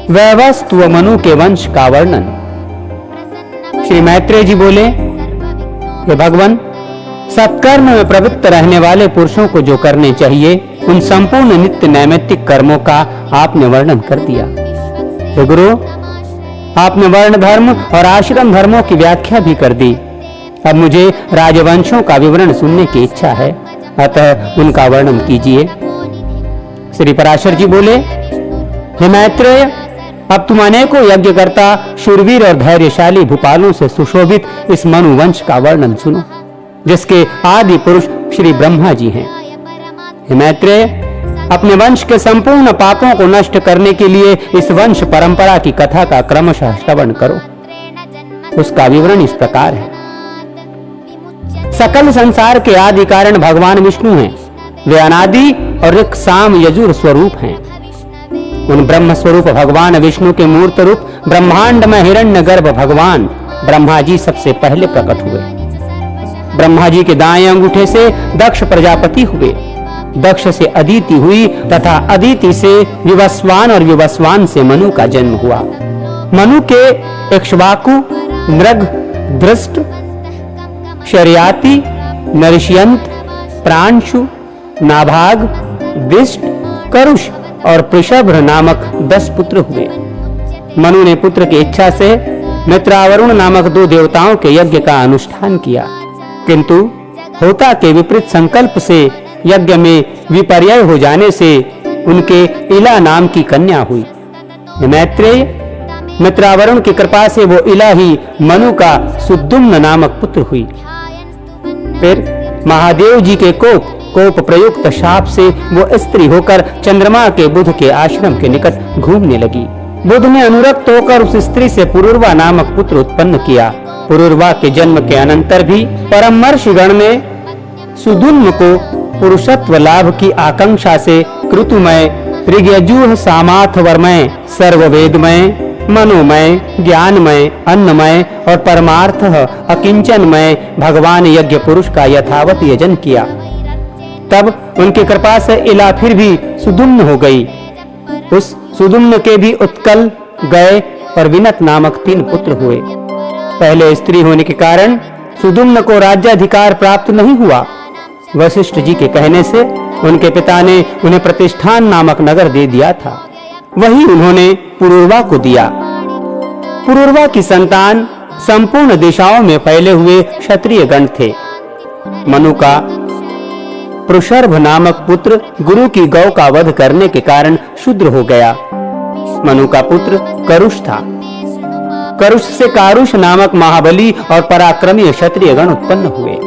वैवस्व व मनु के वंश का वर्णन। श्री मैत्रेय जी बोले, हे भगवान, सत्कर्म में प्रवृत्त रहने वाले पुरुषों को जो करने चाहिए उन संपूर्ण नित्य नैमित्तिक कर्मों का आपने वर्णन कर दिया। हे गुरु, आपने वर्ण धर्म और आश्रम धर्मों की व्याख्या भी कर दी। अब मुझे राजवंशों का विवरण सुनने की इच्छा है, अतः उनका वर्णन कीजिए। श्री पराशर जी बोले, हे मैत्रेय, अब तुम अनेकों यज्ञकर्ता, शूरवीर और धैर्यशाली भूपालों से सुशोभित इस मनुवंश का वर्णन सुनो, जिसके आदि पुरुष श्री ब्रह्मा जी हैं। हे मैत्रेय, अपने वंश के संपूर्ण पापों को नष्ट करने के लिए इस वंश परंपरा की कथा का क्रमशः श्रवण करो। उसका विवरण इस प्रकार है। सकल संसार के आदि कारण भगवान विष्णु हैं। वे अनादि और ऋक् साम यजुर स्वरूप हैं। उन ब्रह्म स्वरूप भगवान विष्णु के मूर्त रूप ब्रह्मांड में हिरण्य गर्भ भगवान ब्रह्मा जी सबसे पहले प्रकट हुए। ब्रह्मा जी के दाएं अंगूठे से दक्ष प्रजापति हुए, दक्ष से अदिति हुई तथा अदिति से विवस्वान और विवस्वान से मनु का जन्म हुआ। मनु के इक्ष्वाकु, नृग, दृष्ट, शर्याति, नरिष्यंत, प्रांशु, नाभाग, दिष्ट, करुष और पृषभ्र नामक 10 पुत्र हुए। मनु ने पुत्र की इच्छा से मित्रावरुण नामक 2 देवताओं के यज्ञ का अनुष्ठान किया, किंतु होता के विपरीत संकल्प से यज्ञ में विपर्यय हो जाने से उनके इला नाम की कन्या हुई। मैत्रेय, मित्रावरुण की कृपा से वो इला ही मनु का सुद्युम्न नामक पुत्र हुई। फिर महादेव जी के कोप प्रयुक्त शाप से वो स्त्री होकर चंद्रमा के बुध के आश्रम के निकट घूमने लगी। बुध ने अनुरक्त होकर उस स्त्री से पुरुरवा नामक पुत्र उत्पन्न किया। पुरुरवा के जन्म के अनंतर भी परमर्षिगण ने सुदुम्न को पुरुषत्व लाभ की आकांक्षा से कृतुमय, ऋग्यजुः सामाथवर्मय, सर्ववेदमय, मनोमय, ज्ञानमय, अन्नमय और परमार्थः अकिंचनमय भगवान यज्ञ पुरुष का यथावत यजन किया। तब उनकी कृपा से इला फिर भी सुदुम्न हो गई। उस सुदुम्न के भी उत्कल, गय और विनत नामक 3 पुत्र हुए। पहले स्त्री होने के कारण सुदुम्न को राज्याधिकार प्राप्त नहीं हुआ। वशिष्ठ जी के कहने से उनके पिता ने उन्हें प्रतिष्ठान नामक नगर दे दिया था, वही उन्होंने पुरुरवा को दिया। पुरुरवा की संतान संपूर्ण दिशाओं में फैले हुए क्षत्रिय गण थे। मनु का पृषर्भ नामक पुत्र गुरु की गौ का वध करने के कारण शूद्र हो गया। मनु का पुत्र करुष था। करुष से कारुष नामक महाबली और पराक्रमी क्षत्रिय गण उत्पन्न हुए।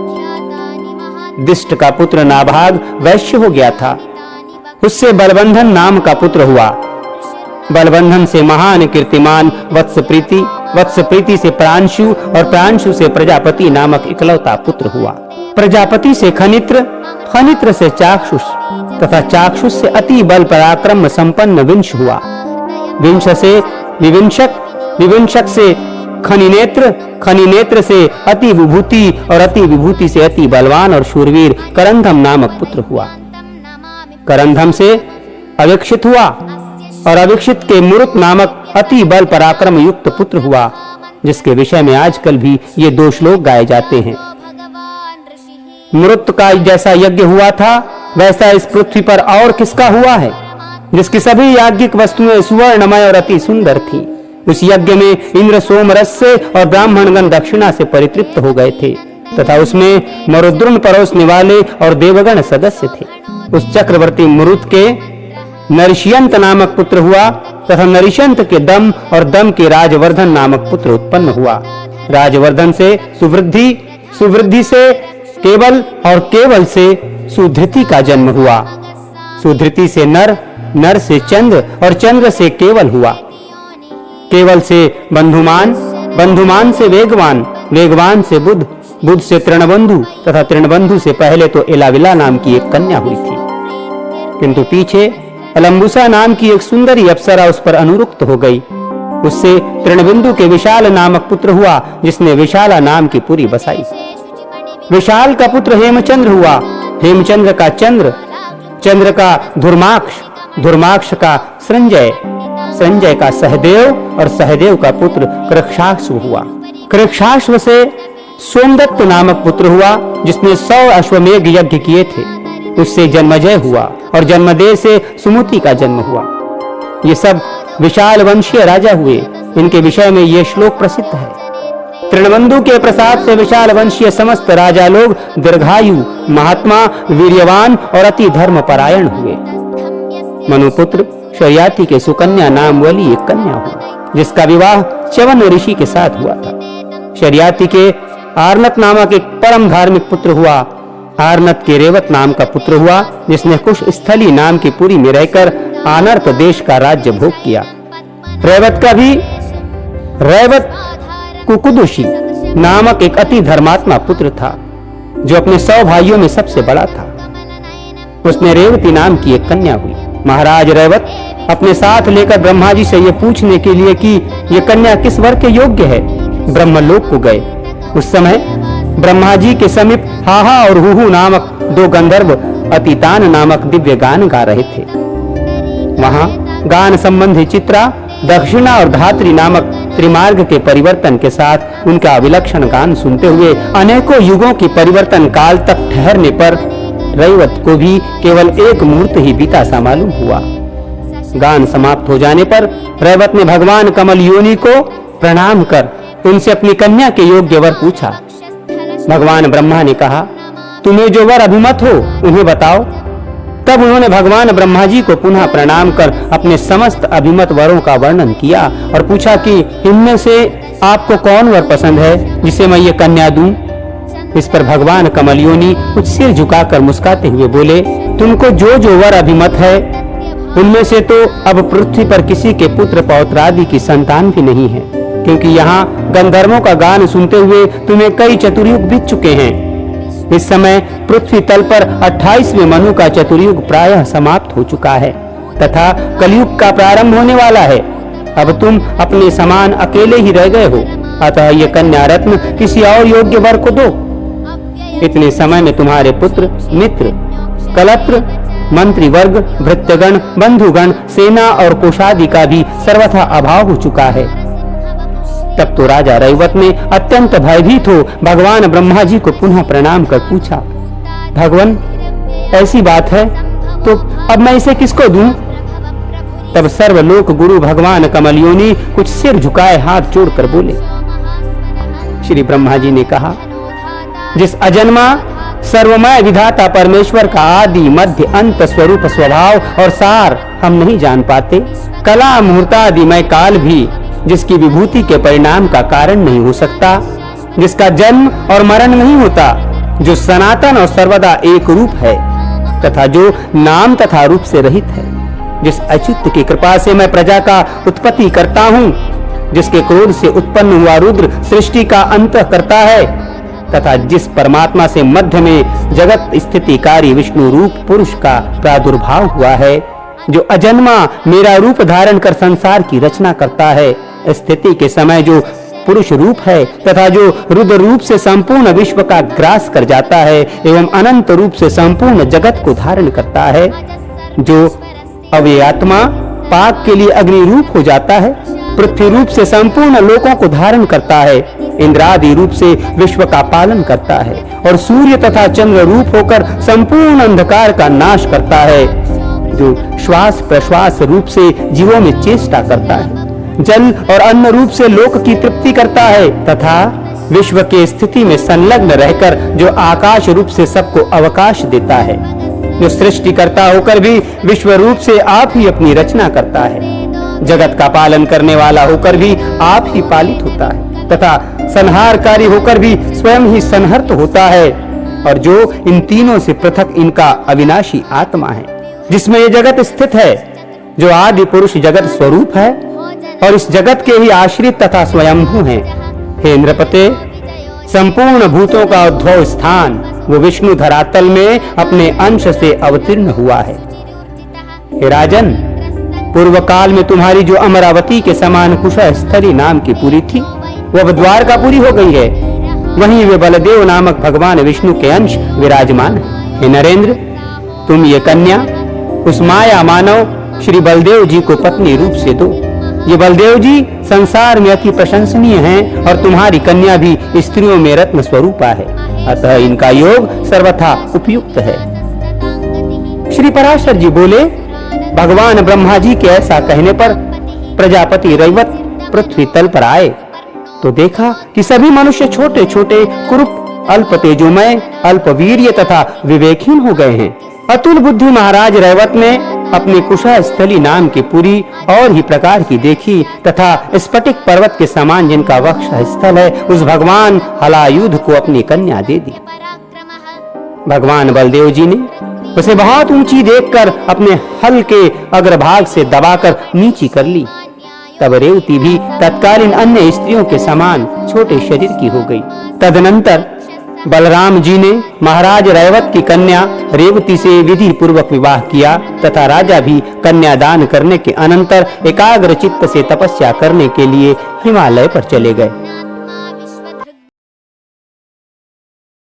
दिष्ट का पुत्र नाभाग वैश्य हो गया था। उससे बलबंधन नाम का पुत्र हुआ। बलबंधन से महान कीर्तिमान वत्सप्रीति, वत्सप्रीति से प्रांशु और प्रांशु से प्रजापति नामक इकलौता पुत्र हुआ। प्रजापति से खनित्र, खनित्र से चाक्षुष तथा चाक्षुष से अति बल पराक्रम संपन्न विंश हुआ। विंश से विविंशक, विविंशक से खनिनेत्र, खनिनेत्र से अति विभूति और अति विभूति से अति बलवान और शूरवीर करंधम नामक पुत्र हुआ। करंधम से अविक्षित हुआ और अविक्षित के मुरुत नामक अति बल पराक्रम युक्त पुत्र हुआ, जिसके विषय में आजकल भी ये 2 श्लोक गाए जाते हैं। मृत का जैसा यज्ञ हुआ था वैसा इस पृथ्वी पर और किसका हुआ है, जिसकी सभी याज्ञिक वस्तुएं सुवर्णमय और अति सुंदर थी। उस यज्ञ में इंद्र सोमरस से और ब्राह्मणगण दक्षिणा से परितृप्त हो गए थे तथा उसमें मरुद्रुन परोसने वाले और देवगण सदस्य थे। उस चक्रवर्ती मरुत के नरिष्यंत नामक पुत्र हुआ तथा नरिष्यंत के दम और दम के राजवर्धन नामक पुत्र उत्पन्न हुआ। राजवर्धन से सुवृद्धि, सुवृद्धि से केवल और केवल से सुधृति का जन्म हुआ। सुधृति से नर, नर से चंद्र और चंद्र से केवल हुआ। केवल से बंधुमान, बंधुमान से वेगवान, वेगवान से बुध, बुध से तृणबंधु तथा तृणबंधु से पहले तो इलाविला नाम की एक कन्या हुई थी, किंतु पीछे अलम्बुसा नाम की एक सुंदरी अप्सरा उस पर अनुरुक्त हो गई। उससे तृणबिंदु के विशाल नामक पुत्र हुआ, जिसने विशाला नाम की पुरी बसाई। विशाल का पुत्र हेमचंद्र हुआ। हेमचंद्र का चंद्र, चंद्र का धुर्माक्ष, धुर्माक्ष का संजय, संजय का सहदेव और सहदेव का पुत्र कृक्षाश्व हुआ। कृक्षाश्व से सोमदत्त नामक पुत्र हुआ जिसने 100 अश्वमेघ यज्ञ किए थे। उससे जन्मजय हुआ और जन्मदेव से सुमति का जन्म हुआ। ये सब विशाल वंशीय राजा हुए। इनके विषय में ये श्लोक प्रसिद्ध है। तृणबंधु के प्रसाद से विशाल वंशीय समस्त राजा लोग दीर्घायु, महात्मा, वीर्यवान और अति धर्मपरायण हुए। मनुपुत्र शर्याति के सुकन्या नाम वाली एक कन्या हुई जिसका विवाह च्यवन ऋषि के साथ हुआ था। शर्याति के आर्नत नामक एक परम धार्मिक पुत्र हुआ। आर्नत के रेवत नाम का पुत्र हुआ जिसने कुश स्थली नाम की पुरी में रहकर आनर्त देश का राज्य भोग किया। रैवत कुकुदुषी नामक एक अति धर्मात्मा पुत्र था जो अपने 100 भाइयों में सबसे बड़ा था। उसने रेवती नाम की एक कन्या हुई। महाराज रैवत अपने साथ लेकर ब्रह्मा जी से यह पूछने के लिए कि यह कन्या किस वर के योग्य है, ब्रह्मलोक को गए। उस समय ब्रह्मा जी के समीप हाहा और हुहु नामक 2 गंधर्व अतितान नामक दिव्य गान गा रहे थे। वहां गान संबंधी चित्रा, दक्षिणा और धात्री नामक त्रिमार्ग के परिवर्तन के साथ उनका विलक्षण गान सुनते हुए अनेकों युगों की परिवर्तन काल तक ठहरने पर रैवत को भी केवल एक मुहूर्त ही बीता सा मालूम हुआ। गान समाप्त हो जाने पर रैवत ने भगवान कमल योनि को प्रणाम कर उनसे अपनी कन्या के योग्य वर पूछा। भगवान ब्रह्मा ने कहा, तुम्हें जो वर अभिमत हो उन्हें बताओ। तब उन्होंने भगवान ब्रह्मा जी को पुनः प्रणाम कर अपने समस्त अभिमत वरों का वर्णन किया और पूछा कि इनमें से आपको कौन वर पसंद है जिसे मैं ये कन्या दूं। इस पर भगवान कमल योनि कुछ सिर झुकाकर मुस्कुराते हुए बोले, तुमको जो वर अभिमत है उनमें से तो अब पृथ्वी पर किसी के पुत्र पौत्र आदि की संतान भी नहीं है, क्योंकि यहाँ गंधर्वों का गान सुनते हुए तुम्हें कई चतुर्युग बीत चुके हैं। इस समय पृथ्वी तल पर 28वें मनु का चतुर्युग प्रायः समाप्त हो चुका है तथा कलयुग का प्रारंभ होने वाला है। अब तुम अपने समान अकेले ही रह गए हो, अतः ये कन्या रत्न किसी और योग्य वर को दो। इतने समय में तुम्हारे पुत्र, मित्र, कलत्र, मंत्री वर्ग, भृत्यगण, बंधुगण, सेना और कोषादि का भी सर्वथा अभाव हो चुका है। तब तो राजा रैवत ने अत्यंत भयभीत हो भगवान ब्रह्मा जी को पुनः प्रणाम कर पूछा, भगवान ऐसी बात है तो अब मैं इसे किसको दूं? तब सर्वलोक गुरु भगवान कमल योनि कुछ सिर झुकाए हाथ जोड़कर बोले। श्री ब्रह्मा जी ने कहा, जिस अजन्मा सर्वमय विधाता परमेश्वर का आदि मध्य अंत स्वरूप स्वभाव और सार हम नहीं जान पाते, कला मुहूर्तादिमय काल भी जिसकी विभूति के परिणाम का कारण नहीं हो सकता, जिसका जन्म और मरण नहीं होता, जो सनातन और सर्वदा एक रूप है तथा जो नाम तथा रूप से रहित है, जिस अच्युत की कृपा से मैं प्रजा का उत्पत्ति करता हूँ, जिसके क्रोध से उत्पन्न हुआ रुद्र सृष्टि का अंत करता है तथा जिस परमात्मा से मध्य में जगत स्थितिकारी विष्णु रूप पुरुष का प्रादुर्भाव हुआ है, जो अजन्मा मेरा रूप धारण कर संसार की रचना करता है, स्थिति के समय जो पुरुष रूप है तथा जो रुद्र रूप से संपूर्ण विश्व का ग्रास कर जाता है एवं अनंत रूप से संपूर्ण जगत को धारण करता है, जो अव्ययात्मा पाक के लिए अग्नि रूप हो जाता है, पृथ्वी रूप से संपूर्ण लोकों को धारण करता है, इंद्रादि रूप से विश्व का पालन करता है और सूर्य तथा चंद्र रूप होकर संपूर्ण अंधकार का नाश करता है, जो श्वास प्रश्वास रूप से जीवों में चेष्टा करता है, जल और अन्न रूप से लोक की तृप्ति करता है तथा विश्व के स्थिति में संलग्न रहकर जो आकाश रूप से सबको अवकाश देता है, जो सृष्टि करता होकर भी विश्व रूप से आप ही अपनी रचना करता है, जगत का पालन करने वाला होकर भी आप ही पालित होता है तथा संहारकारी होकर भी स्वयं ही संहर्त होता है, और जो इन तीनों से पृथक इनका अविनाशी आत्मा है, जिसमें ये जगत स्थित है, जो आदि पुरुष जगत स्वरूप है और इस जगत के ही आश्रित तथा स्वयंभू हैं। हे इंद्रपते, संपूर्ण भूतों का उद्भव स्थान वो विष्णु धरातल में अपने अंश से अवतीर्ण हुआ है। हे राजन, पूर्व काल में तुम्हारी जो अमरावती के समान कुशा स्थली नाम की पुरी थी वह अब द्वारकापुरी हो गई है। वहीं वे बलदेव नामक भगवान विष्णु के अंश विराजमान है। हे नरेंद्र, तुम ये कन्या उस माया मानव श्री बलदेव जी को पत्नी रूप से दो। ये बलदेव जी संसार में अति प्रशंसनीय हैं और तुम्हारी कन्या भी स्त्रियों में रत्न स्वरूपा है, अतः इनका योग सर्वथा उपयुक्त है। श्री पराशर जी बोले, भगवान ब्रह्मा जी के ऐसा कहने पर प्रजापति रैवत पृथ्वी तल पर आए तो देखा कि सभी मनुष्य छोटे छोटे कुरूप, अल्प तेजोमय, अल्प वीर्य तथा विवेकहीन हो गए हैं। अतुल बुद्धि महाराज रैवत ने अपनी कुशा स्थली नाम की पुरी और ही प्रकार की देखी तथा स्फटिक पर्वत के समान जिनका वक्ष स्थल है, उस भगवान हलायुध को अपनी कन्या दे दी। भगवान बलदेव जी ने उसे बहुत ऊंची देखकर अपने हल के अग्रभाग से दबाकर नीची कर ली। तब रेवती भी तत्कालीन अन्य स्त्रियों के समान छोटे शरीर की हो गई। तदनंतर बलराम जी ने महाराज रैवत की कन्या रेवती से विधि पूर्वक विवाह किया तथा राजा भी कन्यादान करने के अनंतर एकाग्र चित्त से तपस्या करने के लिए हिमालय पर चले गए।